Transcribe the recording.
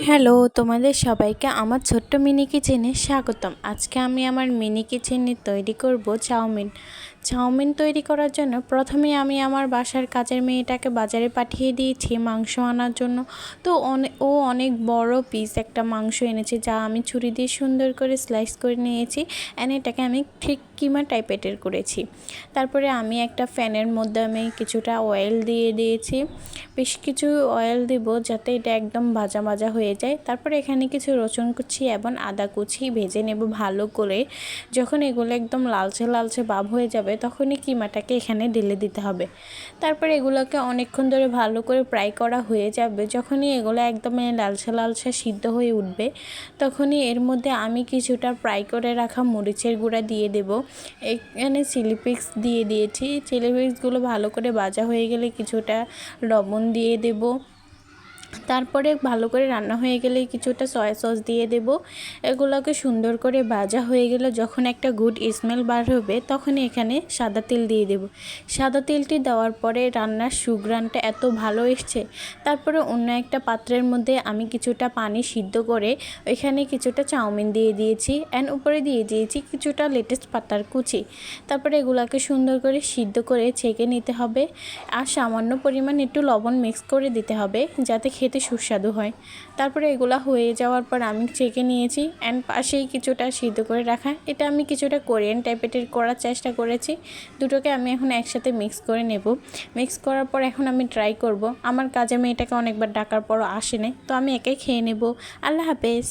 Hello, তোমাদের সবাইকে আমার ছোট্ট মিনি কিচেনে স্বাগতম। আজকে আমি আমার মিনি কিচেনে তৈরি করব চাউমিন তৈরি করার জন্য প্রথমে আমি আমার বাসার কাজের মেয়েটাকে বাজারে পাঠিয়ে দিয়েছি মাংস আনার জন্য। তো ও অনেক বড় পিস একটা মাংস এনেছে, যা আমি ছুরি দিয়ে সুন্দর করে স্লাইস করে নিয়েছি। এটাকে আমি ঠিক কিমা টাইপের করেছি। তারপরে আমি একটা ফ্যানের মধ্যে আমি কিছুটা অয়েল দিয়ে দিয়েছি, বেশ কিছু অয়েল দেব যাতে এটা একদম ভাজা ভাজা হয়ে যায়। তারপরে এখানে কিছু রসুন কুচি এবং আদা কুচি ভেজে নেব ভালো করে। যখন এগুলো একদম লালচে লালচে ভাব হয়ে যাবে তখনই কিমাটাকে এখানে ঢেলে দিতে হবে। তারপরে এগুলোকে অনেকক্ষণ ধরে ভালো করে ফ্রাই করা হয়ে যাবে। যখনই এগুলো একদম লালচে লালচে সিদ্ধ হয়ে উঠবে তখনই এর মধ্যে আমি কিছুটা ফ্রাই করে রাখা মরিচের গুঁড়া দিয়ে দেব। এখানে চিলি ফ্লেক্স দিয়ে দিয়েছি। চিলি ফ্লেক্সগুলো ভালো করে ভাজা হয়ে গেলে কিছুটা লবণ দিয়ে দেব। তারপরে ভালো করে রান্না হয়ে গেলে কিছুটা সয়া সস দিয়ে দেব। এগুলোকে সুন্দর করে ভাজা হয়ে গেলে যখন একটা গুড স্মেল বার হবে তখনই এখানে সাদা তেল দিয়ে দেব। সাদা তেলটি দেওয়ার পরে রান্নার সুঘ্রাণটা এত ভালো এসছে। তারপরে অন্য একটা পাত্রের মধ্যে আমি কিছুটা পানি সিদ্ধ করে ওইখানে কিছুটা চাউমিন দিয়ে দিয়েছি অ্যান্ড উপরে দিয়ে দিয়েছি কিছুটা লেটুস পাতার কুচি। তারপরে এগুলোকে সুন্দর করে সিদ্ধ করে ছেঁকে নিতে হবে আর সামান্য পরিমাণ একটু লবণ মিক্স করে দিতে হবে যাতে খেতে সুস্বাদু হয়। তারপরে এগুলা হয়ে যাওয়ার পর আমি ছেঁকে নিয়েছি অ্যান্ড পাশেই কিছুটা সিদ্ধ করে রাখা, এটা আমি কিছুটা কোরিয়ান টাইপের করার চেষ্টা করেছি। দুটোকে আমি এখন একসাথে মিক্স করে নেব। মিক্স করার পর এখন আমি ট্রাই করব। আমার কাজে মেয়েটাকে অনেকবার ডাকার পরও আসে না, তো আমি একাই খেয়ে নেব। আল্লাহ হাফেজ।